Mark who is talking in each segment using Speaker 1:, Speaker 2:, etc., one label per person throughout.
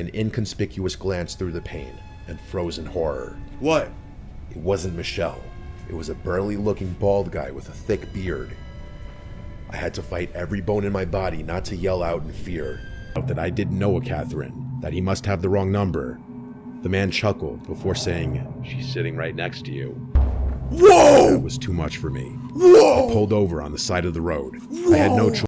Speaker 1: An inconspicuous glance through the pane and froze in horror.
Speaker 2: What?
Speaker 1: It wasn't Michelle. It was a burly-looking bald guy with a thick beard. I had to fight every bone in my body not to yell out in fear. That I didn't know a Catherine, that he must have the wrong number. The man chuckled before saying, "She's sitting right next to you."
Speaker 2: Whoa!
Speaker 1: That was too much for me.
Speaker 2: Whoa!
Speaker 1: I pulled over on the side of the road. I had no choice.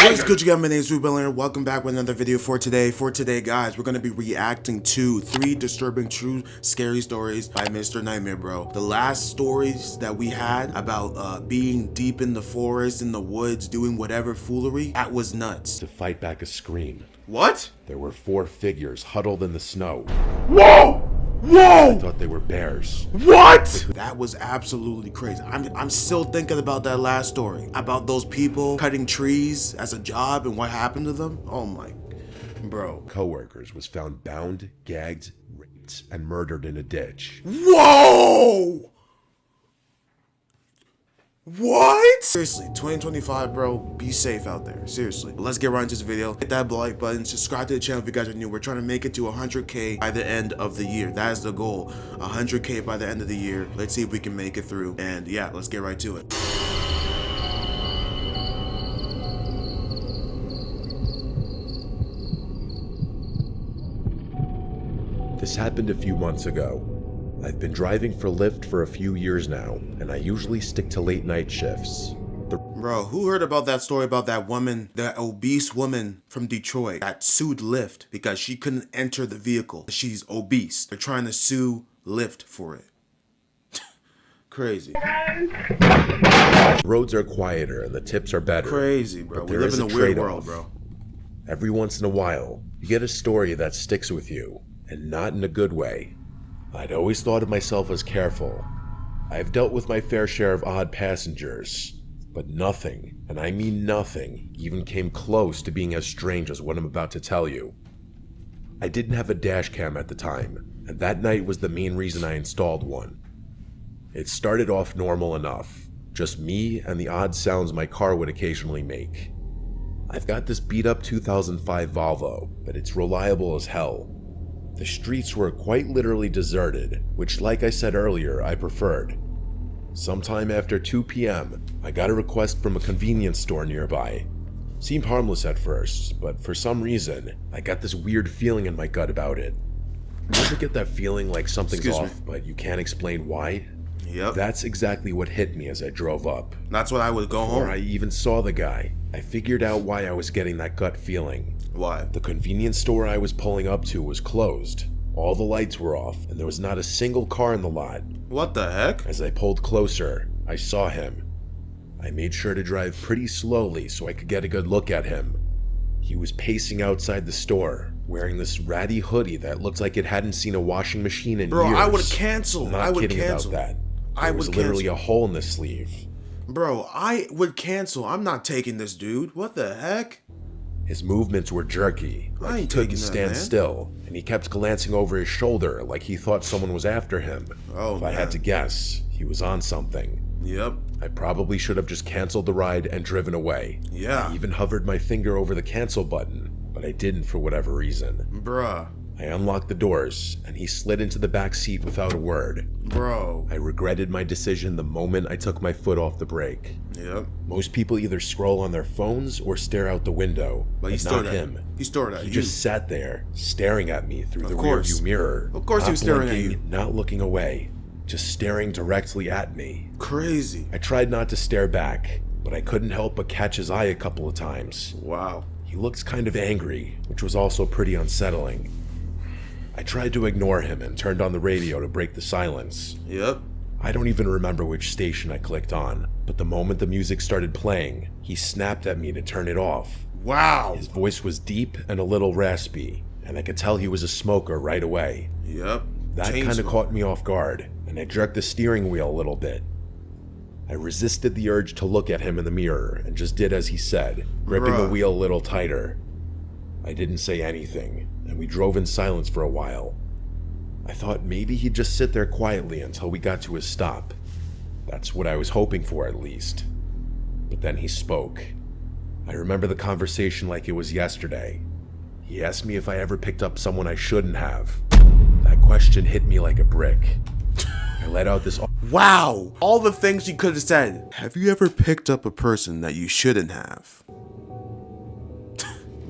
Speaker 2: What's good, you guys? My name is ReboundLeader. Welcome back with another video for today. For today, guys, we're going to be reacting to 3 disturbing true scary stories by Mr. Nightmare, bro. The last stories that we had about being deep in the forest, in the woods, doing whatever foolery, that was nuts.
Speaker 1: To fight back a scream.
Speaker 2: What?
Speaker 1: There were 4 figures huddled in the snow.
Speaker 2: Whoa! Whoa!
Speaker 1: I thought they were bears.
Speaker 2: What? That was absolutely crazy. I'm still thinking about that last story. About those people cutting trees as a job and what happened to them. Oh my, bro.
Speaker 1: Co-workers was found bound, gagged, raped, and murdered in a ditch.
Speaker 2: Whoa! What? Seriously, 2025, bro, be safe out there. Seriously. But let's get right into this video. Hit that like button, subscribe to the channel if you guys are new. We're trying to make it to 100K by the end of the year. That is the goal. 100K by the end of the year. Let's see if we can make it through. And yeah, let's get right to it.
Speaker 1: This happened a few months ago. I've been driving for Lyft for a few years now, and I usually stick to late night shifts.
Speaker 2: Bro, who heard about that story about that woman, that obese woman from Detroit that sued Lyft because she couldn't enter the vehicle? She's obese. They're trying to sue Lyft for it. Crazy.
Speaker 1: Roads are quieter and the tips are better.
Speaker 2: Crazy, bro.
Speaker 1: But
Speaker 2: We live in a weird world, bro.
Speaker 1: Every once in a while, you get a story that sticks with you, and not in a good way. I'd always thought of myself as careful. I've dealt with my fair share of odd passengers, but nothing, and I mean nothing, even came close to being as strange as what I'm about to tell you. I didn't have a dash cam at the time, and that night was the main reason I installed one. It started off normal enough, just me and the odd sounds my car would occasionally make. I've got this beat up 2005 Volvo, but it's reliable as hell. The streets were quite literally deserted, which, like I said earlier, I preferred. Sometime after 2 p.m., I got a request from a convenience store nearby. Seemed harmless at first, but for some reason, I got this weird feeling in my gut about it. You ever get that feeling like something's off, but you can't explain why?
Speaker 2: Yep.
Speaker 1: That's exactly what hit me as I drove up.
Speaker 2: That's what I would go home.
Speaker 1: Before I even saw the guy, I figured out why I was getting that gut feeling.
Speaker 2: Why?
Speaker 1: The convenience store I was pulling up to was closed. All the lights were off, and there was not a single car in the lot.
Speaker 2: What the heck?
Speaker 1: As I pulled closer, I saw him. I made sure to drive pretty slowly so I could get a good look at him. He was pacing outside the store, wearing this ratty hoodie that looked like it hadn't seen a washing machine in years.
Speaker 2: Bro, I would cancel.
Speaker 1: I'm not kidding about that. There was literally a hole in the sleeve.
Speaker 2: Bro, I would cancel. I'm not taking this dude. What the heck?
Speaker 1: His movements were jerky, like he couldn't stand still, and he kept glancing over his shoulder like he thought someone was after him.
Speaker 2: Oh,
Speaker 1: if I had to guess, he was on something.
Speaker 2: Yep.
Speaker 1: I probably should have just canceled the ride and driven away.
Speaker 2: Yeah.
Speaker 1: I even hovered my finger over the cancel button, but I didn't for whatever reason.
Speaker 2: Bruh.
Speaker 1: I unlocked the doors, and he slid into the back seat without a word.
Speaker 2: Bro.
Speaker 1: I regretted my decision the moment I took my foot off the brake.
Speaker 2: Yep.
Speaker 1: Most people either scroll on their phones or stare out the window, but not him.
Speaker 2: He stared at you.
Speaker 1: He just sat there, staring at me through the rearview mirror.
Speaker 2: Of course he was staring at you.
Speaker 1: Not looking away, just staring directly at me.
Speaker 2: Crazy.
Speaker 1: I tried not to stare back, but I couldn't help but catch his eye a couple of times.
Speaker 2: Wow.
Speaker 1: He looked kind of angry, which was also pretty unsettling. I tried to ignore him and turned on the radio to break the silence.
Speaker 2: Yep.
Speaker 1: I don't even remember which station I clicked on, but the moment the music started playing, he snapped at me to turn it off.
Speaker 2: Wow.
Speaker 1: His voice was deep and a little raspy, and I could tell he was a smoker right away.
Speaker 2: Yep.
Speaker 1: That kind of caught me off guard, and I jerked the steering wheel a little bit. I resisted the urge to look at him in the mirror and just did as he said, gripping the wheel a little tighter. I didn't say anything, and we drove in silence for a while. I thought maybe he'd just sit there quietly until we got to his stop. That's what I was hoping for, at least. But then he spoke. I remember the conversation like it was yesterday. He asked me if I ever picked up someone I shouldn't have. That question hit me like a brick. I let out this...
Speaker 2: Wow! All the things you could have said. Have you ever picked up a person that you shouldn't have?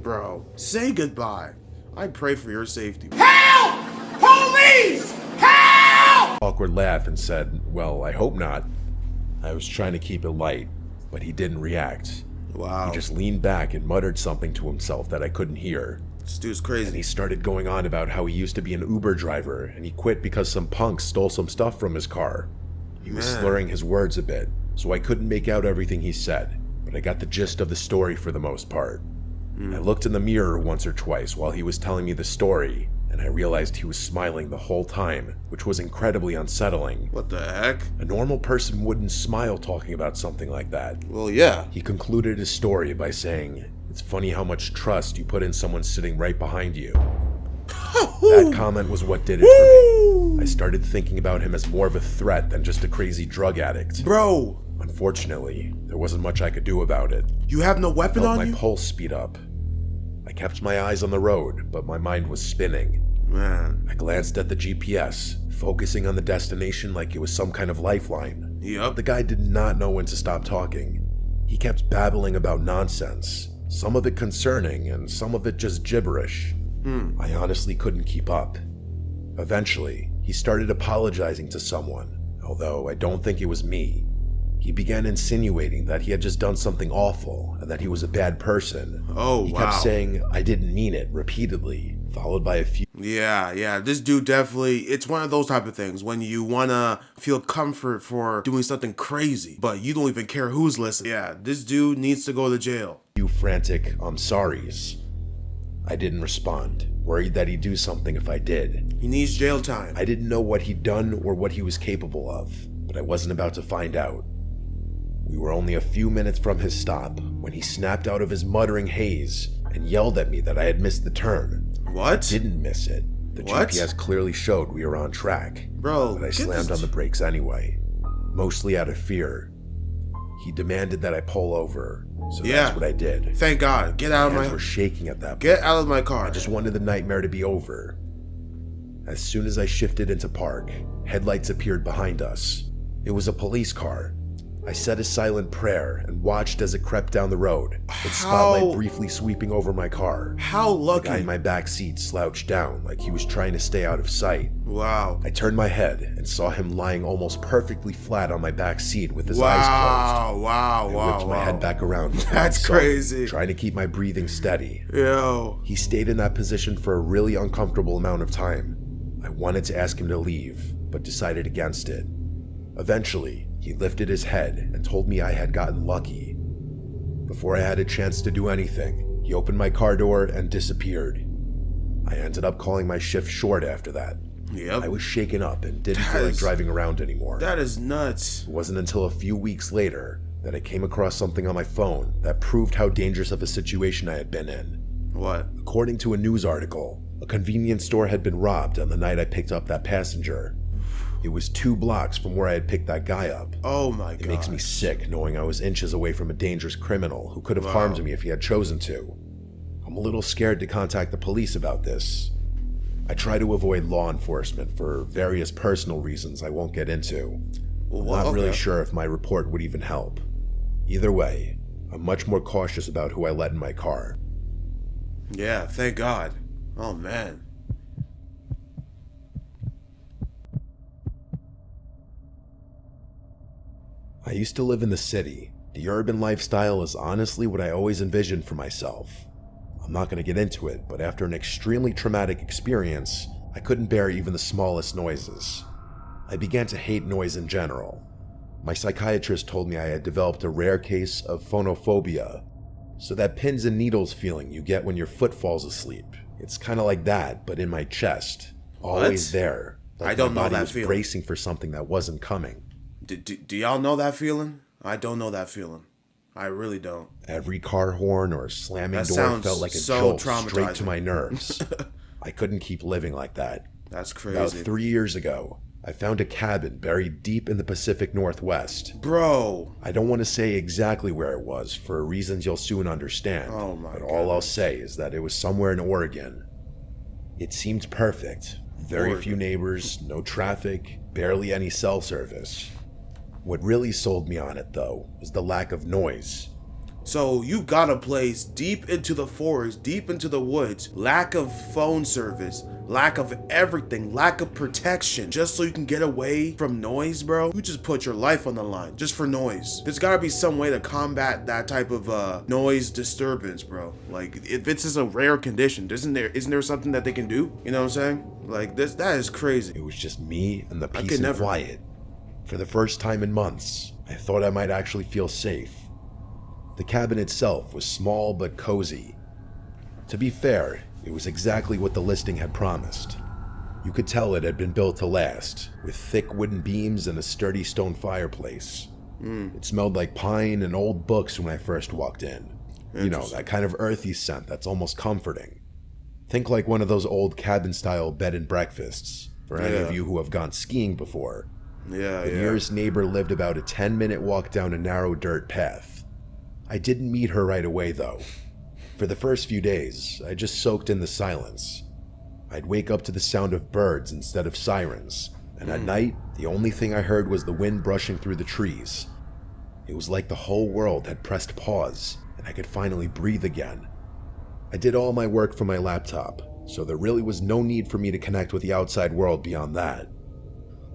Speaker 2: Bro, say goodbye. I pray for your safety.
Speaker 3: Help! Police! Help!
Speaker 1: Awkward laugh and said, well, I hope not. I was trying to keep it light, but he didn't react.
Speaker 2: Wow.
Speaker 1: He just leaned back and muttered something to himself that I couldn't hear.
Speaker 2: This dude's
Speaker 1: And
Speaker 2: crazy.
Speaker 1: he started going on about how he used to be an Uber driver and he quit because some punks stole some stuff from his car. He was slurring his words a bit, so I couldn't make out everything he said, but I got the gist of the story for the most part. I looked in the mirror once or twice while he was telling me the story, and I realized he was smiling the whole time, which was incredibly unsettling.
Speaker 2: What the heck?
Speaker 1: A normal person wouldn't smile talking about something like that.
Speaker 2: Well, yeah.
Speaker 1: He concluded his story by saying, "It's funny how much trust you put in someone sitting right behind you." That comment was what did it for me. I started thinking about him as more of a threat than just a crazy drug addict.
Speaker 2: Bro,
Speaker 1: Unfortunately, there wasn't much I could do about it.
Speaker 2: you have no weapon
Speaker 1: Felt
Speaker 2: on
Speaker 1: my
Speaker 2: you?
Speaker 1: pulse speed up. I kept my eyes on the road, but my mind was spinning.
Speaker 2: Man.
Speaker 1: I glanced at the GPS, focusing on the destination like it was some kind of lifeline.
Speaker 2: Yup.
Speaker 1: The guy did not know when to stop talking. He kept babbling about nonsense, some of it concerning and some of it just gibberish. I honestly couldn't keep up. Eventually, he started apologizing to someone, although I don't think it was me. He began insinuating that he had just done something awful and that he was a bad person.
Speaker 2: Oh,
Speaker 1: He
Speaker 2: wow.
Speaker 1: kept saying, "I didn't mean it," repeatedly, followed by a few
Speaker 2: Yeah, this dude definitely, it's one of those type of things when you want to feel comfort for doing something crazy, but you don't even care who's listening. Yeah, this dude needs to go to jail.
Speaker 1: frantic "I'm sorries." I didn't respond, worried that he'd do something if I did.
Speaker 2: He needs jail time.
Speaker 1: I didn't know what he'd done or what he was capable of, but I wasn't about to find out. We were only a few minutes from his stop when he snapped out of his muttering haze and yelled at me that I had missed the turn.
Speaker 2: What?
Speaker 1: Didn't miss it. The
Speaker 2: What?
Speaker 1: GPS clearly showed we were on track.
Speaker 2: Bro,
Speaker 1: But I
Speaker 2: get
Speaker 1: slammed
Speaker 2: this-
Speaker 1: on the brakes anyway, mostly out of fear. He demanded that I pull over, so
Speaker 2: Yeah.
Speaker 1: that's what I did.
Speaker 2: Thank God. Get out of
Speaker 1: My hands
Speaker 2: my
Speaker 1: were shaking at that point.
Speaker 2: Get out of my car.
Speaker 1: I just wanted the nightmare to be over. As soon as I shifted into park, headlights appeared behind us. It was a police car. I said a silent prayer and watched as it crept down the road, its spotlight briefly sweeping over my car.
Speaker 2: How
Speaker 1: The
Speaker 2: lucky.
Speaker 1: guy in my back seat slouched down like he was trying to stay out of sight.
Speaker 2: Wow.
Speaker 1: I turned my head and saw him lying almost perfectly flat on my back seat with his eyes closed.
Speaker 2: Wow,
Speaker 1: I whipped my head back around. before
Speaker 2: That's
Speaker 1: I saw him,
Speaker 2: crazy.
Speaker 1: Trying to keep my breathing steady.
Speaker 2: Yo.
Speaker 1: He stayed in that position for a really uncomfortable amount of time. I wanted to ask him to leave, but decided against it. Eventually, he lifted his head and told me I had gotten lucky. Before I had a chance to do anything, he opened my car door and disappeared. I ended up calling my shift short after that.
Speaker 2: Yep.
Speaker 1: I was shaken up and didn't
Speaker 2: That
Speaker 1: feel like
Speaker 2: is-
Speaker 1: driving around anymore.
Speaker 2: That is nuts.
Speaker 1: It wasn't until a few weeks later that I came across something on my phone that proved how dangerous of a situation I had been in.
Speaker 2: What?
Speaker 1: According to a news article, a convenience store had been robbed on the night I picked up that passenger. It was 2 blocks from where I had picked that guy up.
Speaker 2: Oh my God.
Speaker 1: It makes me sick knowing I was inches away from a dangerous criminal who could have harmed me if he had chosen to. I'm a little scared to contact the police about this. I try to avoid law enforcement for various personal reasons I won't get into. I'm not really sure if my report would even help. Either way, I'm much more cautious about who I let in my car.
Speaker 2: Yeah, thank God. Oh man.
Speaker 1: I used to live in the city. The urban lifestyle is honestly what I always envisioned for myself. I'm not going to get into it, but after an extremely traumatic experience, I couldn't bear even the smallest noises. I began to hate noise in general. My psychiatrist told me I had developed a rare case of phonophobia, so that pins and needles feeling you get when your foot falls asleep. It's kind of like that, but in my chest. Always there. Like
Speaker 2: I don't know
Speaker 1: my body
Speaker 2: that
Speaker 1: was
Speaker 2: feeling.
Speaker 1: bracing for something that wasn't coming.
Speaker 2: Do y'all know that feeling? I don't know that feeling. I really don't.
Speaker 1: Every car horn or slamming
Speaker 2: That
Speaker 1: door
Speaker 2: sounds
Speaker 1: felt like a
Speaker 2: so
Speaker 1: jolt straight to
Speaker 2: traumatizing.
Speaker 1: my nerves. I couldn't keep living like that.
Speaker 2: That's
Speaker 1: About
Speaker 2: crazy.
Speaker 1: 3 years ago, I found a cabin buried deep in the Pacific Northwest.
Speaker 2: Bro.
Speaker 1: I don't want to say exactly where it was for reasons you'll soon understand.
Speaker 2: Oh my
Speaker 1: But all I'll say is that it was somewhere in Oregon. It seemed perfect. Very few neighbors, no traffic, barely any cell service. What really sold me on it, though, was the lack of noise.
Speaker 2: So you got a place deep into the forest, deep into the woods, lack of phone service, lack of everything, lack of protection, just so you can get away from noise, bro. You just put your life on the line just for noise. There's gotta be some way to combat that type of noise disturbance, bro. Like, if it's just a rare condition, isn't there something that they can do? You know what I'm saying? Like, that is crazy.
Speaker 1: It was just me and the
Speaker 2: I
Speaker 1: peace
Speaker 2: could
Speaker 1: and
Speaker 2: never.
Speaker 1: quiet. For the first time in months, I thought I might actually feel safe. The cabin itself was small but cozy. To be fair, it was exactly what the listing had promised. You could tell it had been built to last, with thick wooden beams and a sturdy stone fireplace. It smelled like pine and old books when I first walked in. You know, that kind of earthy scent that's almost comforting. Think like one of those old cabin-style bed and breakfasts, for any of you who have gone skiing before. The nearest neighbor lived about a 10-minute walk down a narrow dirt path. I didn't meet her right away, though. For the first few days, I just soaked in the silence. I'd wake up to the sound of birds instead of sirens, and at night, the only thing I heard was the wind brushing through the trees. It was like the whole world had pressed pause, and I could finally breathe again. I did all my work from my laptop, so there really was no need for me to connect with the outside world beyond that.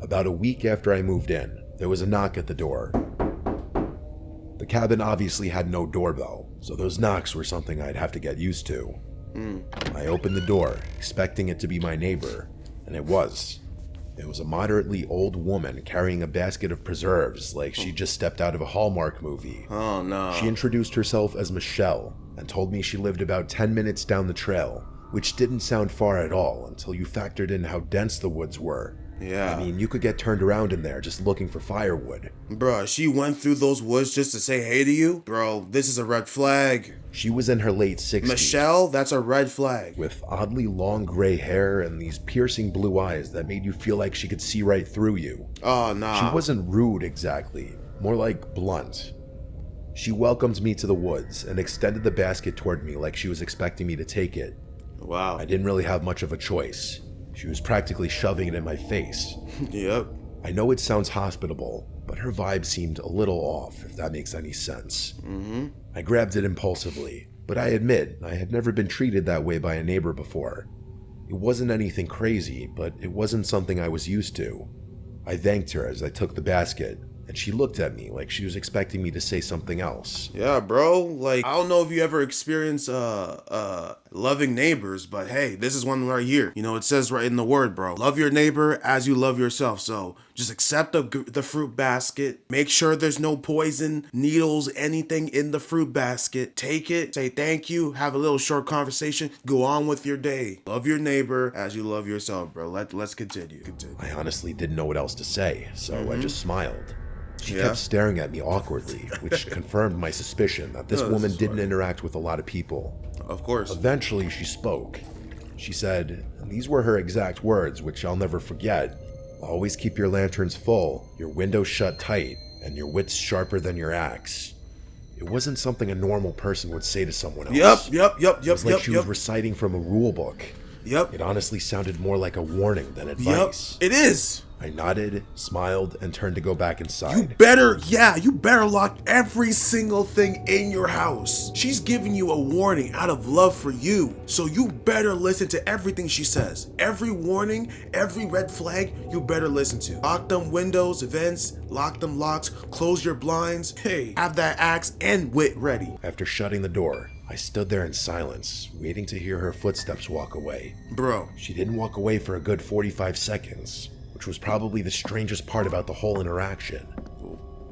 Speaker 1: About a week after I moved in, there was a knock at the door. The cabin obviously had no doorbell, so those knocks were something I'd have to get used to. I opened the door, expecting it to be my neighbor, and it was. It was a moderately old woman carrying a basket of preserves like she just stepped out of a Hallmark movie.
Speaker 2: Oh no.
Speaker 1: She introduced herself as Michelle and told me she lived about 10 minutes down the trail, which didn't sound far at all until you factored in how dense the woods were.
Speaker 2: Yeah.
Speaker 1: I mean, you could get turned around in there just looking for firewood.
Speaker 2: Bruh, she went through those woods just to say hey to you? Bro, this is a red flag.
Speaker 1: She was in her late 60s.
Speaker 2: Michelle, that's a red flag.
Speaker 1: With oddly long gray hair and these piercing blue eyes that made you feel like she could see right through you.
Speaker 2: Oh, nah.
Speaker 1: She wasn't rude exactly, more like blunt. She welcomed me to the woods and extended the basket toward me like she was expecting me to take it.
Speaker 2: Wow.
Speaker 1: I didn't really have much of a choice. She was practically shoving it in my face.
Speaker 2: Yep.
Speaker 1: I know it sounds hospitable, but her vibe seemed a little off, if that makes any sense. I grabbed it impulsively, but I admit I had never been treated that way by a neighbor before. It wasn't anything crazy, but it wasn't something I was used to. I thanked her as I took the basket, and she looked at me like she was expecting me to say something else.
Speaker 2: Yeah, bro. Like, I don't know if you ever experienced loving neighbors, but hey, this is one right here. You know, it says right in the word, bro. Love your neighbor as you love yourself. So just accept the fruit basket. Make sure there's no poison, needles, anything in the fruit basket. Take it, say thank you, have a little short conversation, go on with your day. Love your neighbor as you love yourself, bro. Let's continue.
Speaker 1: I honestly didn't know what else to say, so I just smiled. She
Speaker 2: Yeah.
Speaker 1: kept staring at me awkwardly, which confirmed my suspicion that this
Speaker 2: Oh, this
Speaker 1: woman
Speaker 2: is
Speaker 1: didn't
Speaker 2: funny.
Speaker 1: interact with a lot of people.
Speaker 2: Of course.
Speaker 1: Eventually, she spoke. She said, and these were her exact words, which I'll never forget: "Always keep your lanterns full, your windows shut tight, and your wits sharper than your axe." It wasn't something a normal person would say to someone else.
Speaker 2: Yep.
Speaker 1: It was like she was reciting from a rule book.
Speaker 2: Yep.
Speaker 1: It honestly sounded more like a warning than advice.
Speaker 2: It is.
Speaker 1: I nodded, smiled, and turned to go back inside.
Speaker 2: You better lock every single thing in your house. She's giving you a warning out of love for you. So you better listen to everything she says. Every warning, every red flag, you better listen to. Lock them windows, vents, lock them locks, close your blinds. Hey, have that axe and wit ready.
Speaker 1: After shutting the door, I stood there in silence, waiting to hear her footsteps walk away.
Speaker 2: Bro.
Speaker 1: She didn't walk away for a good 45 seconds, which was probably the strangest part about the whole interaction.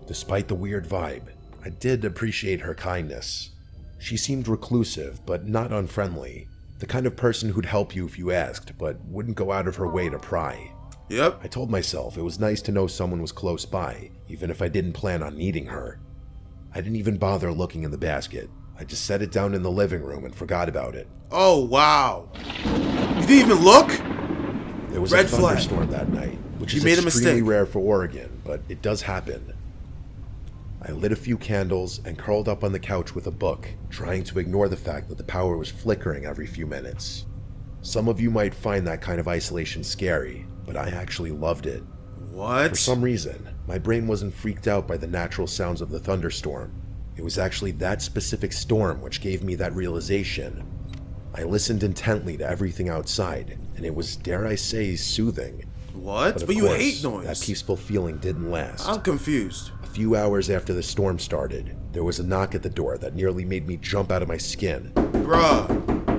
Speaker 1: Despite the weird vibe, I did appreciate her kindness. She seemed reclusive, but not unfriendly. The kind of person who'd help you if you asked, but wouldn't go out of her way to pry.
Speaker 2: Yep.
Speaker 1: I told myself it was nice to know someone was close by, even if I didn't plan on needing her. I didn't even bother looking in the basket. I just set it down in the living room and forgot about it.
Speaker 2: Oh, wow. You didn't even look?
Speaker 1: There was
Speaker 2: Red
Speaker 1: a
Speaker 2: flag.
Speaker 1: thunderstorm that night, which
Speaker 2: You
Speaker 1: is
Speaker 2: made a
Speaker 1: extremely
Speaker 2: mistake.
Speaker 1: rare for Oregon, but it does happen. I lit a few candles and curled up on the couch with a book, trying to ignore the fact that the power was flickering every few minutes. Some of you might find that kind of isolation scary, but I actually loved it.
Speaker 2: What?
Speaker 1: For some reason, my brain wasn't freaked out by the natural sounds of the thunderstorm. It was actually that specific storm which gave me that realization. I listened intently to everything outside, and it was, dare I say, soothing.
Speaker 2: What?
Speaker 1: of
Speaker 2: But you
Speaker 1: course,
Speaker 2: hate noise.
Speaker 1: That peaceful feeling didn't last.
Speaker 2: I'm confused.
Speaker 1: A few hours after the storm started, there was a knock at the door that nearly made me jump out of my skin.
Speaker 2: Bruh.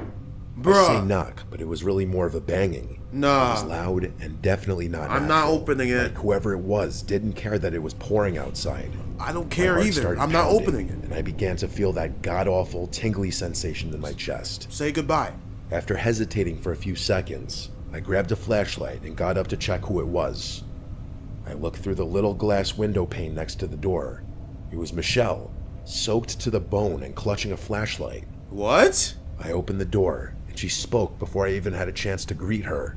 Speaker 1: I say knock, but it was really more of a banging.
Speaker 2: Nah.
Speaker 1: It was loud and definitely not
Speaker 2: I'm not
Speaker 1: natural.
Speaker 2: opening it.
Speaker 1: Like whoever it was didn't care that it was pouring outside.
Speaker 2: I don't
Speaker 1: My
Speaker 2: care
Speaker 1: heart
Speaker 2: either.
Speaker 1: started
Speaker 2: I'm not
Speaker 1: pounding,
Speaker 2: opening it.
Speaker 1: and I began to feel that god-awful tingly sensation in my chest.
Speaker 2: Say goodbye.
Speaker 1: After hesitating for a few seconds, I grabbed a flashlight and got up to check who it was. I looked through the little glass window pane next to the door. It was Michelle, soaked to the bone and clutching a flashlight.
Speaker 2: What?
Speaker 1: I opened the door, and she spoke before I even had a chance to greet her.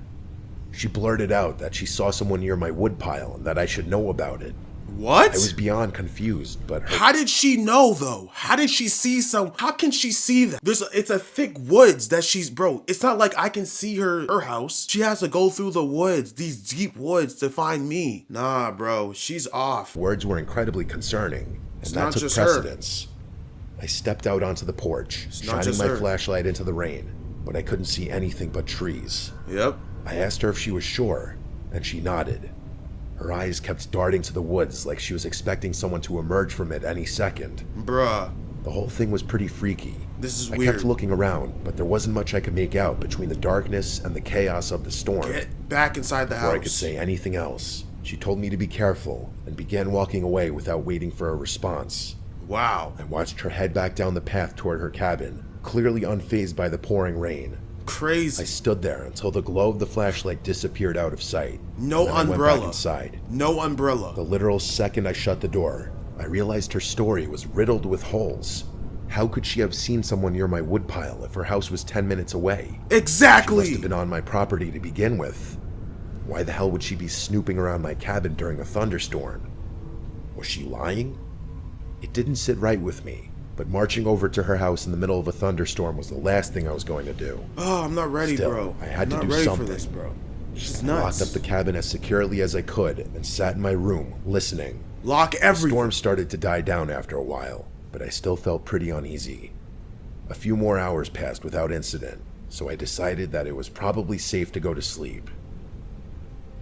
Speaker 1: She blurted out that she saw someone near my woodpile and that I should know about it.
Speaker 2: What?
Speaker 1: I was beyond confused, but her
Speaker 2: How did she know though? How did she see how can she see that? It's a thick woods that she's, bro. It's not like I can see her house. She has to go through the woods, these deep woods to find me. Nah, bro, she's off.
Speaker 1: words were incredibly concerning, and that
Speaker 2: not
Speaker 1: took
Speaker 2: just her.
Speaker 1: precedence. I stepped out onto the porch,
Speaker 2: not
Speaker 1: shining
Speaker 2: just
Speaker 1: my
Speaker 2: her.
Speaker 1: flashlight into the rain, but I couldn't see anything but trees.
Speaker 2: Yep.
Speaker 1: I asked her if she was sure, and she nodded. Her eyes kept darting to the woods like she was expecting someone to emerge from it any second.
Speaker 2: Bruh.
Speaker 1: The whole thing was pretty freaky.
Speaker 2: This is
Speaker 1: I
Speaker 2: weird.
Speaker 1: kept looking around, but there wasn't much I could make out between the darkness and the chaos of the storm.
Speaker 2: Get back inside the
Speaker 1: Before I
Speaker 2: house.
Speaker 1: could say anything else, she told me to be careful and began walking away without waiting for a response.
Speaker 2: Wow.
Speaker 1: I watched her head back down the path toward her cabin, clearly unfazed by the pouring rain. I
Speaker 2: Crazy.
Speaker 1: stood there until the glow of the flashlight disappeared out of sight.
Speaker 2: No
Speaker 1: and then I went
Speaker 2: umbrella.
Speaker 1: back inside.
Speaker 2: No umbrella.
Speaker 1: The literal second I shut the door, I realized her story was riddled with holes. How could she have seen someone near my woodpile if her house was 10 minutes away? She
Speaker 2: Exactly.
Speaker 1: must have been on my property to begin with. Why the hell would she be snooping around my cabin during a thunderstorm? Was she lying? It didn't sit right with me, but marching over to her house in the middle of a thunderstorm was the last thing I was going to do.
Speaker 2: Oh, I'm not ready,
Speaker 1: Still,
Speaker 2: bro.
Speaker 1: I had to
Speaker 2: I'm not
Speaker 1: do
Speaker 2: ready
Speaker 1: something.
Speaker 2: for this, bro. She's
Speaker 1: I
Speaker 2: nuts.
Speaker 1: locked up the cabin as securely as I could and sat in my room, listening.
Speaker 2: Lock
Speaker 1: The
Speaker 2: everything.
Speaker 1: storm started to die down after a while, but I still felt pretty uneasy. A few more hours passed without incident, so I decided that it was probably safe to go to sleep.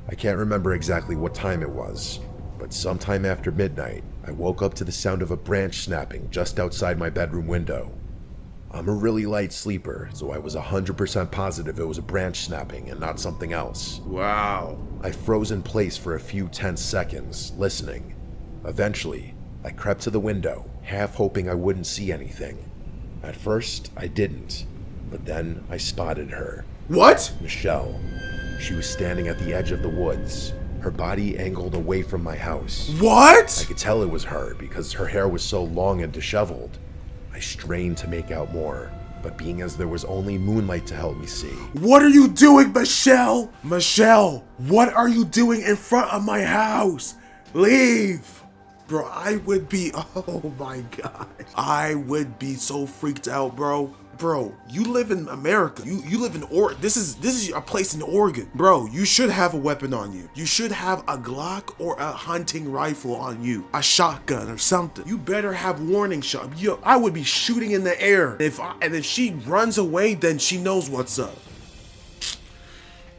Speaker 1: I can't remember exactly what time it was, but sometime after midnight, I woke up to the sound of a branch snapping just outside my bedroom window. I'm a really light sleeper, so I was 100% positive it was a branch snapping and not something else.
Speaker 2: Wow.
Speaker 1: I froze in place for a few tense seconds, listening. Eventually, I crept to the window, half hoping I wouldn't see anything. At first, I didn't, but then I spotted her.
Speaker 2: What?
Speaker 1: Michelle. She was standing at the edge of the woods, her body angled away from my house. I
Speaker 2: What?
Speaker 1: could tell it was her because her hair was so long and disheveled. I strained to make out more, but being as there was only moonlight to help me see,
Speaker 2: What are you doing, Michelle? Michelle, what are you doing in front of my house? Leave. Bro, I would be, oh my god. I would be so freaked out, bro. Bro, you live in America. You live in Oregon. This is a place in Oregon. Bro, you should have a weapon on you. You should have a Glock or a hunting rifle on you. A shotgun or something. You better have warning shot. Yo, I would be shooting in the air. And if she runs away, then she knows what's up.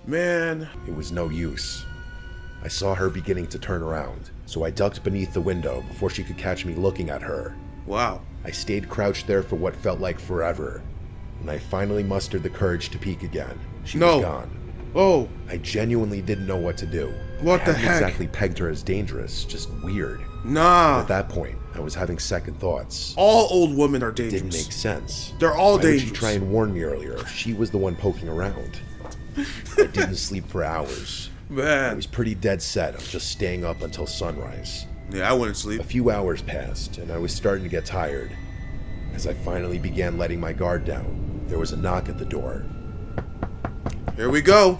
Speaker 2: Man.
Speaker 1: it was no use. I saw her beginning to turn around, so I ducked beneath the window before she could catch me looking at her.
Speaker 2: Wow.
Speaker 1: I stayed crouched there for what felt like forever. When I finally mustered the courage to peek again, she
Speaker 2: No.
Speaker 1: was gone.
Speaker 2: Oh,
Speaker 1: I genuinely didn't know what to do.
Speaker 2: What
Speaker 1: I
Speaker 2: the
Speaker 1: hadn't
Speaker 2: heck?
Speaker 1: exactly pegged her as dangerous, just weird.
Speaker 2: nah.
Speaker 1: At that point, I was having second thoughts.
Speaker 2: All old women are
Speaker 1: It didn't
Speaker 2: dangerous.
Speaker 1: make sense.
Speaker 2: They're all
Speaker 1: Why would
Speaker 2: dangerous.
Speaker 1: she try and warn me earlier if she was the one poking around? I didn't sleep for hours. I
Speaker 2: Man.
Speaker 1: was pretty dead set on just staying up until sunrise.
Speaker 2: Yeah, I wouldn't
Speaker 1: A
Speaker 2: sleep.
Speaker 1: few hours passed, and I was starting to get tired. As I finally began letting my guard down, there was a knock at the door.
Speaker 2: Here we go.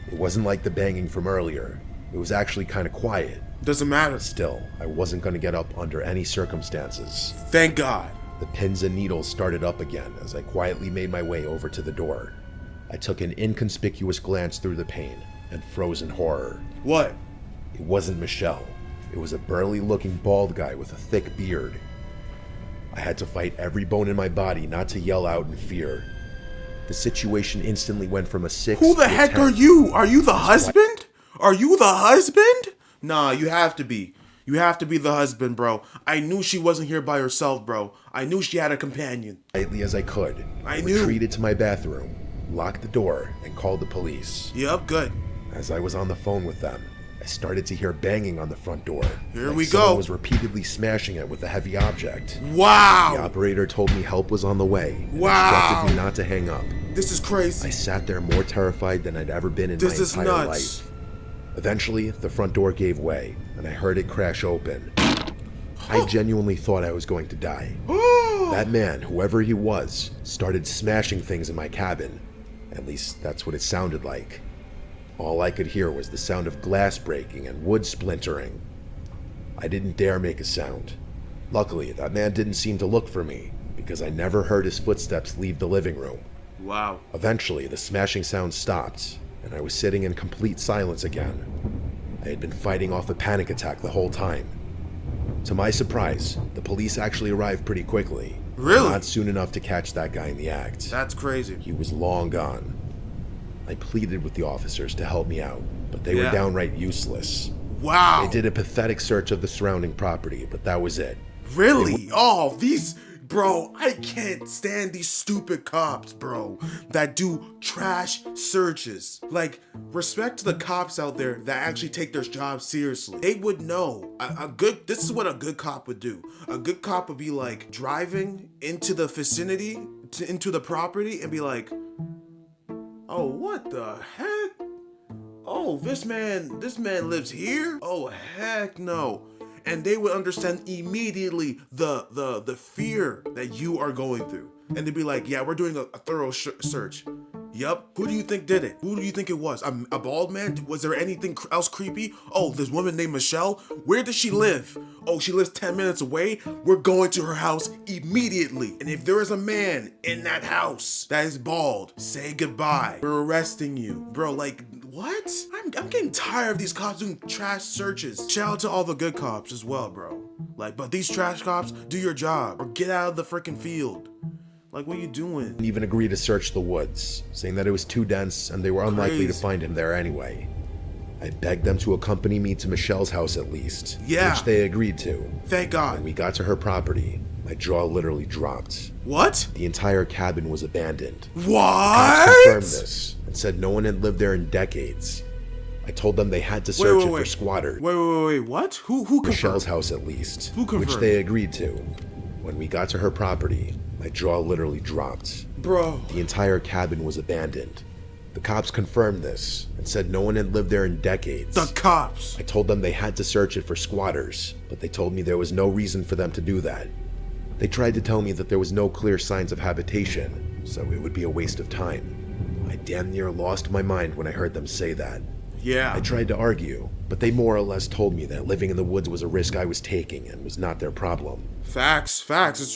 Speaker 1: It wasn't like the banging from earlier. It was actually kind of quiet.
Speaker 2: Doesn't matter.
Speaker 1: Still, I wasn't going to get up under any circumstances.
Speaker 2: Thank God.
Speaker 1: The pins and needles started up again as I quietly made my way over to the door. I took an inconspicuous glance through the pane and froze in horror.
Speaker 2: What?
Speaker 1: It wasn't Michelle. It was a burly-looking bald guy with a thick beard. I had to fight every bone in my body not to yell out in fear. The situation instantly went from a 6
Speaker 2: Who the
Speaker 1: to a
Speaker 2: heck
Speaker 1: 10.
Speaker 2: are you? Are you the husband? Are you the husband? Nah, you have to be. You have to be the husband, bro. I knew she wasn't here by herself, bro. I knew she had a companion.
Speaker 1: Quietly as I could,
Speaker 2: I knew.
Speaker 1: retreated to my bathroom, locked the door, and called the police.
Speaker 2: Yep, good.
Speaker 1: As I was on the phone with them, I started to hear banging on the front door.
Speaker 2: Here
Speaker 1: like
Speaker 2: we
Speaker 1: someone
Speaker 2: go.
Speaker 1: was repeatedly smashing it with a heavy object. The
Speaker 2: Wow.
Speaker 1: operator told me help was on the way and
Speaker 2: Wow.
Speaker 1: instructed me not to hang up.
Speaker 2: This is
Speaker 1: I
Speaker 2: crazy.
Speaker 1: sat there more terrified than I'd ever been in
Speaker 2: This
Speaker 1: my
Speaker 2: is
Speaker 1: entire
Speaker 2: nuts.
Speaker 1: life. Eventually, the front door gave way, and I heard it crash open. I genuinely thought I was going to die. That man, whoever he was, started smashing things in my cabin. At least that's what it sounded like. All I could hear was the sound of glass breaking and wood splintering. I didn't dare make a sound. Luckily, that man didn't seem to look for me, because I never heard his footsteps leave the living room.
Speaker 2: Wow.
Speaker 1: Eventually, the smashing sound stopped, and I was sitting in complete silence again. I had been fighting off a panic attack the whole time. To my surprise, the police actually arrived pretty quickly.
Speaker 2: Really?
Speaker 1: Not soon enough to catch that guy in the act.
Speaker 2: That's crazy.
Speaker 1: He was long gone. I pleaded with the officers to help me out, but they were
Speaker 2: Yeah.
Speaker 1: downright useless.
Speaker 2: Wow.
Speaker 1: They did a pathetic search of the surrounding property, but that was it.
Speaker 2: Really? Oh, these, bro, I can't stand these stupid cops, bro, that do trash searches. Like, respect to the cops out there that actually take their job seriously. They would know. This is what a good cop would do. A good cop would be like driving into the vicinity, into the property, and be like, oh, what the heck? Oh, this man lives here? Oh, heck no. And they would understand immediately the fear that you are going through. And they'd be like, yeah, we're doing a thorough search. Yup. Who do you think did it? Who do you think it was? A bald man? Was there anything else creepy? Oh, this woman named Michelle? Where does she live? Oh, she lives 10 minutes away? We're going to her house immediately. And if there is a man in that house that is bald, say goodbye. We're arresting you. Bro, like, what? I'm getting tired of these cops doing trash searches. Shout out to all the good cops as well, bro. Like, but these trash cops, do your job or get out of the freaking field. Like, what are you doing?
Speaker 1: Didn't even agree to search the woods, saying that it was too dense and they were unlikely to
Speaker 2: Crazy.
Speaker 1: find him there anyway. I begged them to accompany me to Michelle's house at least,
Speaker 2: Yeah.
Speaker 1: which they agreed to.
Speaker 2: Thank
Speaker 1: When
Speaker 2: God.
Speaker 1: we got to her property, my jaw literally dropped.
Speaker 2: What?
Speaker 1: The entire cabin was abandoned. Cops
Speaker 2: What?
Speaker 1: confirmed this and said no one had lived there in decades. I told them they had to search it for squatters.
Speaker 2: Wait. What? Who confirmed?
Speaker 1: Michelle's house at least,
Speaker 2: Who confirmed?
Speaker 1: which they agreed to. When we got to her property, my jaw literally dropped.
Speaker 2: Bro.
Speaker 1: The entire cabin was abandoned. The cops confirmed this and said no one had lived there in decades.
Speaker 2: The cops.
Speaker 1: I told them they had to search it for squatters, but they told me there was no reason for them to do that. They tried to tell me that there was no clear signs of habitation, so it would be a waste of time. I damn near lost my mind when I heard them say that.
Speaker 2: Yeah.
Speaker 1: I tried to argue, but they more or less told me that living in the woods was a risk I was taking and was not their problem.
Speaker 2: Facts. It's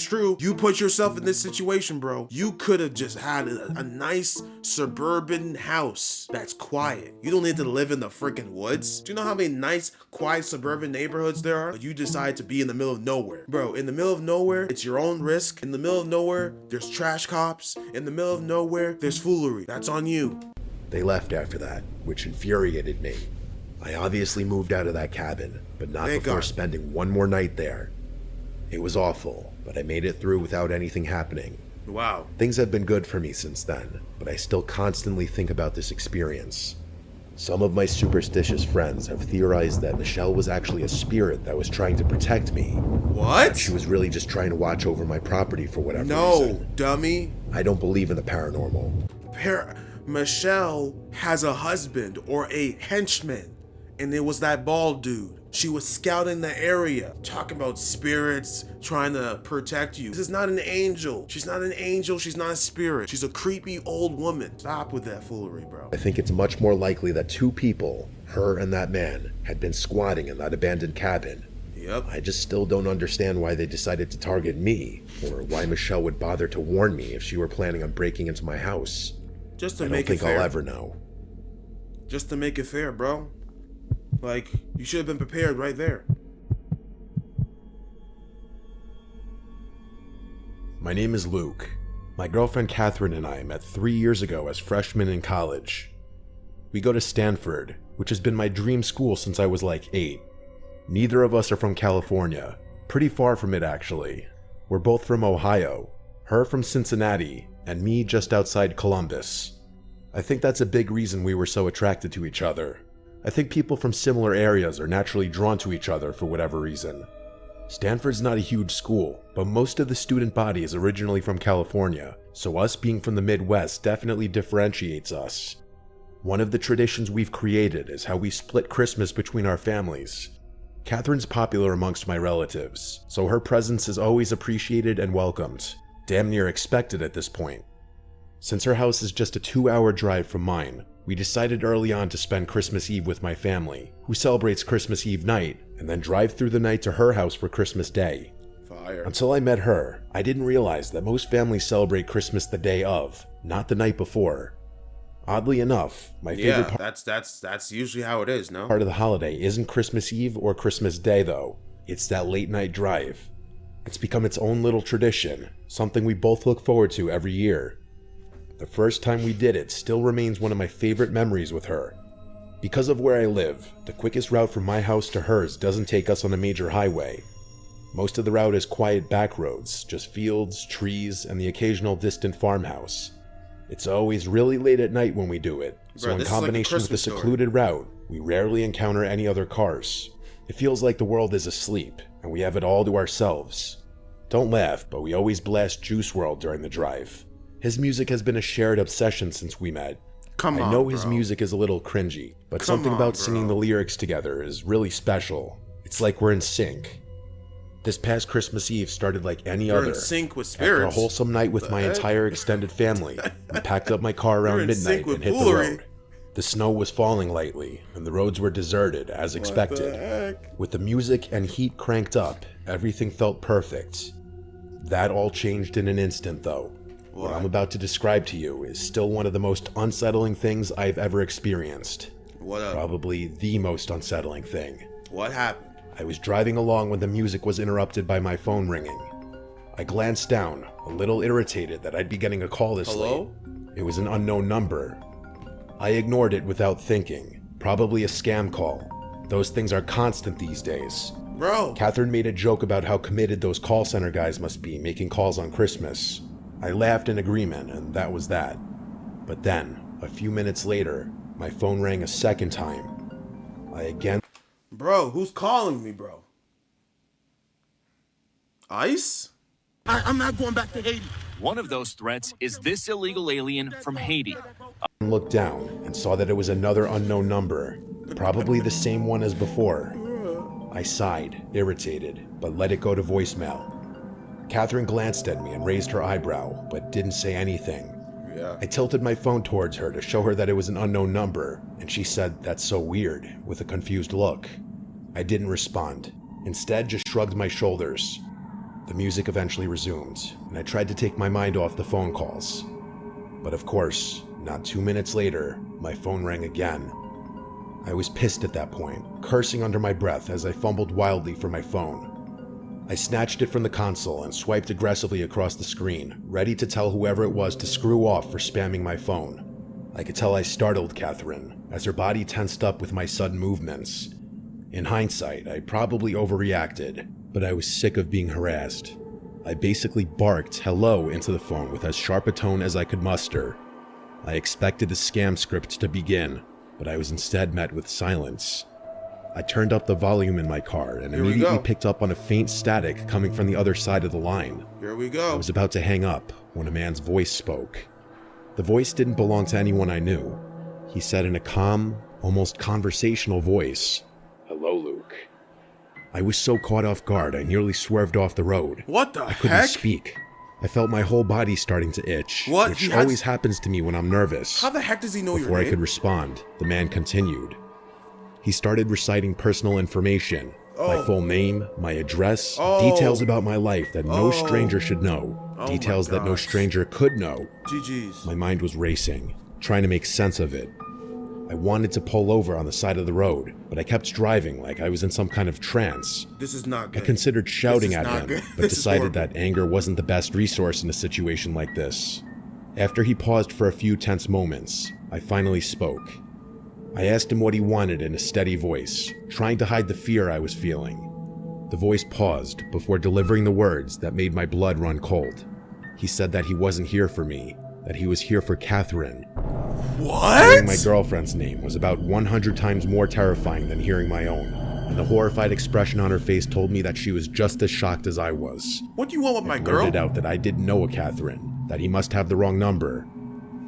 Speaker 2: true. You put yourself in this situation, bro. You could have just had a nice suburban house that's quiet. You don't need to live in the freaking woods. Do you know how many nice, quiet suburban neighborhoods there are? But you decide to be in the middle of nowhere. Bro, in the middle of nowhere, it's your own risk. In the middle of nowhere, there's trash cops. In the middle of nowhere, there's foolery. That's on you.
Speaker 1: They left after that, which infuriated me. I obviously moved out of that cabin, but not
Speaker 2: Thank
Speaker 1: before
Speaker 2: God.
Speaker 1: spending one more night there. It was awful, but I made it through without anything happening.
Speaker 2: Wow.
Speaker 1: Things have been good for me since then, but I still constantly think about this experience. Some of my superstitious friends have theorized that Michelle was actually a spirit that was trying to protect me.
Speaker 2: What?
Speaker 1: She was really just trying to watch over my property for whatever
Speaker 2: No,
Speaker 1: reason.
Speaker 2: dummy.
Speaker 1: I don't believe in the paranormal.
Speaker 2: Michelle has a husband or a henchman, and it was that bald dude. She was scouting the area, talking about spirits, trying to protect you. This is not an angel. She's not an angel. She's not a spirit. She's a creepy old woman. Stop with that foolery, bro.
Speaker 1: I think it's much more likely that two people, her and that man, had been squatting in that abandoned cabin.
Speaker 2: Yep.
Speaker 1: I just still don't understand why they decided to target me, or why Michelle would bother to warn me if she were planning on breaking into my house.
Speaker 2: Just to
Speaker 1: I
Speaker 2: make
Speaker 1: don't
Speaker 2: it
Speaker 1: think
Speaker 2: fair.
Speaker 1: I'll ever know.
Speaker 2: Just to make it fair, bro. Like, you should have been prepared right there.
Speaker 1: My name is Luke. My girlfriend Catherine and I met 3 years ago as freshmen in college. We go to Stanford, which has been my dream school since I was like 8. Neither of us are from California. Pretty far from it, actually. We're both from Ohio. Her from Cincinnati, and me just outside Columbus. I think that's a big reason we were so attracted to each other. I think people from similar areas are naturally drawn to each other for whatever reason. Stanford's not a huge school, but most of the student body is originally from California, so us being from the Midwest definitely differentiates us. One of the traditions we've created is how we split Christmas between our families. Catherine's popular amongst my relatives, so her presence is always appreciated and welcomed, damn near expected at this point. Since her house is just a 2-hour drive from mine, we decided early on to spend Christmas Eve with my family, who celebrates Christmas Eve night, and then drive through the night to her house for Christmas Day.
Speaker 2: Fire.
Speaker 1: Until I met her, I didn't realize that most families celebrate Christmas the day of, not the night before. Oddly enough, my favorite
Speaker 2: that's usually how it is, no?
Speaker 1: part of the holiday isn't Christmas Eve or Christmas Day though. It's that late night drive. It's become its own little tradition, something we both look forward to every year. The first time we did it still remains one of my favorite memories with her. Because of where I live, the quickest route from my house to hers doesn't take us on a major highway. Most of the route is quiet back roads, just fields, trees, and the occasional distant farmhouse. It's always really late at night when we do it, so in combination with the secluded route, we rarely encounter any other cars. It feels like the world is asleep, and we have it all to ourselves. Don't laugh, but we always blast Juice WRLD during the drive. His music has been a shared obsession since we met. I know his music is a little cringy, but something about singing the lyrics together is really special. It's like we're in sync. This past Christmas Eve started like any other.
Speaker 2: In sync with spirits.
Speaker 1: After a wholesome night with my entire extended family, I packed up my car around midnight and hit the road. The snow was falling lightly, and the roads were deserted as expected. With the music and heat cranked up, everything felt perfect. That all changed in an instant, though. What I'm about to describe to you is still one of the most unsettling things I've ever experienced.
Speaker 2: What up?
Speaker 1: Probably the most unsettling thing.
Speaker 2: What happened?
Speaker 1: I was driving along when the music was interrupted by my phone ringing. I glanced down, a little irritated that I'd be getting a call this late. It was an unknown number. I ignored it without thinking. Probably a scam call. Those things are constant these days.
Speaker 2: Bro.
Speaker 1: Catherine made a joke about how committed those call center guys must be making calls on Christmas. I laughed in agreement, and that was that. But then, a few minutes later, my phone rang a second time. I again...
Speaker 2: Bro, who's calling me, bro? ICE?
Speaker 3: I'm not going back to Haiti.
Speaker 4: One of those threats is this illegal alien from Haiti.
Speaker 1: Looked down and saw that it was another unknown number, probably the same one as before. I sighed, irritated, but let it go to voicemail. Catherine glanced at me and raised her eyebrow, but didn't say anything. I tilted my phone towards her to show her that it was an unknown number, and she said, "That's so weird," with a confused look. I didn't respond, instead just shrugged my shoulders. The music eventually resumed, and I tried to take my mind off the phone calls. But of course, not 2 minutes later, my phone rang again. I was pissed at that point, cursing under my breath as I fumbled wildly for my phone. I snatched it from the console and swiped aggressively across the screen, ready to tell whoever it was to screw off for spamming my phone. I could tell I startled Catherine, as her body tensed up with my sudden movements. In hindsight, I probably overreacted, but I was sick of being harassed. I basically barked hello into the phone with as sharp a tone as I could muster. I expected the scam script to begin, but I was instead met with silence. I turned up the volume in my car and immediately picked up on a faint static coming from the other side of the line.
Speaker 2: Here we go.
Speaker 1: I was about to hang up when a man's voice spoke. The voice didn't belong to anyone I knew. He said in a calm, almost conversational voice, "Hello, Luke. I was so caught off guard, I nearly swerved off the road.
Speaker 2: What the
Speaker 1: I couldn't
Speaker 2: heck?
Speaker 1: speak. I felt my whole body starting to itch,
Speaker 2: What?
Speaker 1: which always happens to me when I'm nervous.
Speaker 2: How the heck does he know your
Speaker 1: Before I
Speaker 2: name?
Speaker 1: could respond, the man continued. He started reciting personal information, my full name, my address, details about my life that no stranger should know, details that no stranger could know.
Speaker 2: GG's.
Speaker 1: My mind was racing, trying to make sense of it. I wanted to pull over on the side of the road, but I kept driving like I was in some kind of trance.
Speaker 2: This is not good.
Speaker 1: I considered shouting
Speaker 2: This is
Speaker 1: at
Speaker 2: not
Speaker 1: him,
Speaker 2: good.
Speaker 1: but
Speaker 2: This is
Speaker 1: decided
Speaker 2: horrible.
Speaker 1: that anger wasn't the best resource in a situation like this. After he paused for a few tense moments, I finally spoke. I asked him what he wanted in a steady voice, trying to hide the fear I was feeling. The voice paused before delivering the words that made my blood run cold. He said that he wasn't here for me, that he was here for Catherine.
Speaker 2: What?
Speaker 1: Hearing my girlfriend's name was about 100 times more terrifying than hearing my own, and the horrified expression on her face told me that she was just as shocked as I was.
Speaker 2: What do you want with my
Speaker 1: I
Speaker 2: girl?
Speaker 1: blurted out that I didn't know a Catherine, that he must have the wrong number.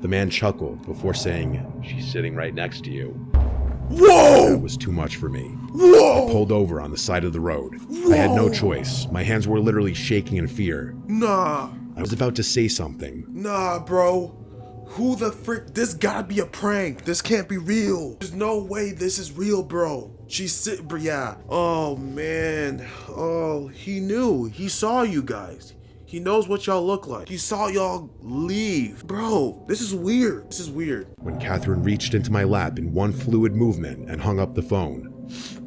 Speaker 1: The man chuckled before saying, "She's sitting right next to you."
Speaker 2: Whoa!
Speaker 1: That was too much for me.
Speaker 2: Whoa!
Speaker 1: I pulled over on the side of the road. I had no choice. My hands were literally shaking in fear.
Speaker 2: Nah.
Speaker 1: I was about to say something.
Speaker 2: Nah, bro. Who the frick? This gotta be a prank. This can't be real. There's no way this is real, bro. Yeah. Oh, man. Oh, he knew. He saw you guys. He knows what y'all look like. He saw y'all leave. Bro, this is weird. This is weird.
Speaker 1: When Catherine reached into my lap in one fluid movement and hung up the phone.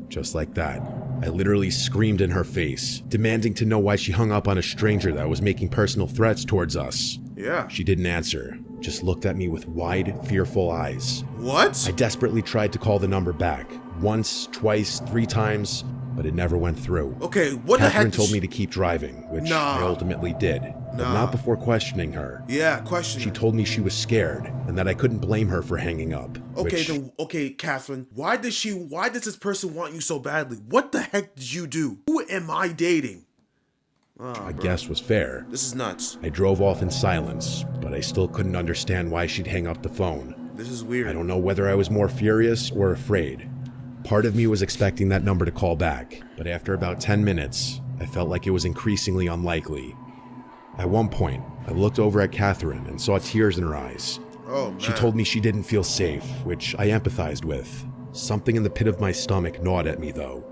Speaker 1: Just like that. I literally screamed in her face, demanding to know why she hung up on a stranger that was making personal threats towards us.
Speaker 2: Yeah.
Speaker 1: She didn't answer, just looked at me with wide, fearful eyes.
Speaker 2: What?
Speaker 1: I desperately tried to call the number back, once, twice, 3 times, but it never went through.
Speaker 2: Okay, what the heck?
Speaker 1: Catherine told me to keep driving, which
Speaker 2: Nah.
Speaker 1: I ultimately did, but
Speaker 2: Nah.
Speaker 1: not before questioning her.
Speaker 2: Yeah, question.
Speaker 1: She told me she was scared, and that I couldn't blame her for hanging up.
Speaker 2: Okay, Catherine, why does this person want you so badly? What the heck did you do? Who am I dating?
Speaker 1: I guess was fair.
Speaker 2: This is nuts.
Speaker 1: I drove off in silence, but I still couldn't understand why she'd hang up the phone.
Speaker 2: This is weird.
Speaker 1: I don't know whether I was more furious or afraid. Part of me was expecting that number to call back, but after about 10 minutes, I felt like it was increasingly unlikely. At one point, I looked over at Catherine and saw tears in her eyes.
Speaker 2: Oh, man.
Speaker 1: She told me she didn't feel safe, which I empathized with. Something in the pit of my stomach gnawed at me, though.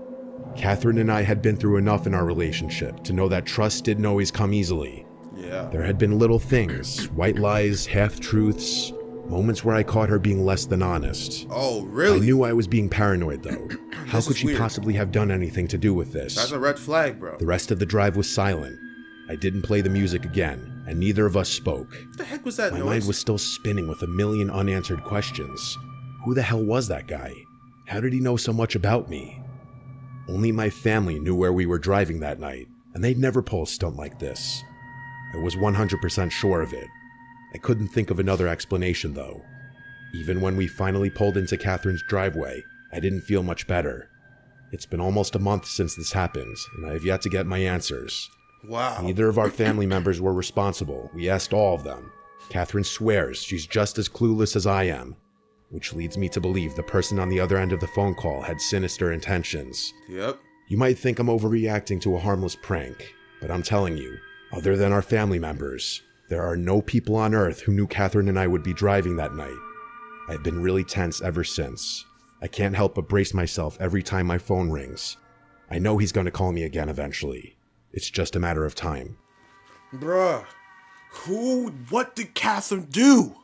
Speaker 1: Catherine and I had been through enough in our relationship to know that trust didn't always come easily.
Speaker 2: Yeah.
Speaker 1: There had been little things, white lies, half-truths, moments where I caught her being less than honest.
Speaker 2: Oh,
Speaker 1: I
Speaker 2: really?
Speaker 1: knew I was being paranoid, though. How
Speaker 2: This
Speaker 1: could
Speaker 2: is
Speaker 1: she
Speaker 2: weird.
Speaker 1: possibly have done anything to do with this?
Speaker 2: That's a red flag, bro.
Speaker 1: The rest of the drive was silent. I didn't play the music again, and neither of us spoke.
Speaker 2: What the heck was that
Speaker 1: My
Speaker 2: noise?
Speaker 1: mind was still spinning with a million unanswered questions. Who the hell was that guy? How did he know so much about me? Only my family knew where we were driving that night, and they'd never pull a stunt like this. I was 100% sure of it. I couldn't think of another explanation, though. Even when we finally pulled into Catherine's driveway, I didn't feel much better. It's been almost a month since this happened, and I have yet to get my answers.
Speaker 2: Wow.
Speaker 1: Neither of our family members were responsible. We asked all of them. Catherine swears she's just as clueless as I am, which leads me to believe the person on the other end of the phone call had sinister intentions.
Speaker 2: Yep.
Speaker 1: You might think I'm overreacting to a harmless prank, but I'm telling you, other than our family members, there are no people on earth who knew Catherine and I would be driving that night. I've been really tense ever since. I can't help but brace myself every time my phone rings. I know he's going to call me again eventually. It's just a matter of time.
Speaker 2: Bruh. What did Catherine do?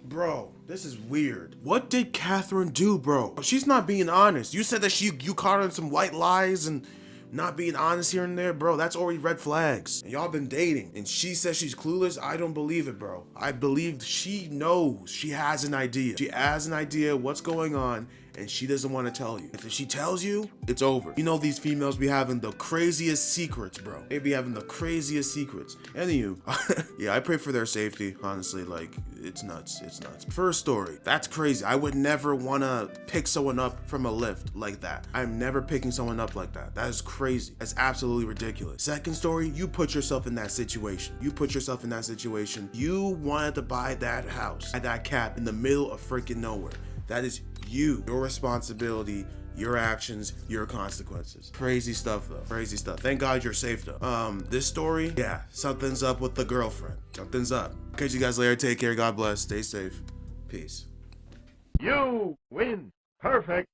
Speaker 2: Bro, this is weird. What did Catherine do, bro? She's not being honest. You said that you caught her in some white lies and not being honest here and there, bro. That's already red flags. And y'all been dating. And she says she's clueless. I don't believe it, bro. I believe she knows. She has an idea. She has an idea what's going on, and she doesn't want to tell you. If she tells you, it's over. You know these females be having the craziest secrets, bro. They be having the craziest secrets. Anywho, yeah, I pray for their safety, honestly. Like, it's nuts. It's nuts. First story. That's crazy. I would never want to pick someone up from a Lyft like that. I'm never picking someone up like that. That is crazy. That's absolutely ridiculous. Second story, you put yourself in that situation. You put yourself in that situation. You wanted to buy that house at that cap in the middle of freaking nowhere. That is you. Your responsibility Your actions, your consequences. Crazy stuff though. Crazy stuff. Thank God you're safe though. This story, yeah, something's up with the girlfriend. Something's up. Catch you guys later. Take care. God bless. Stay safe. Peace.
Speaker 3: You win. Perfect.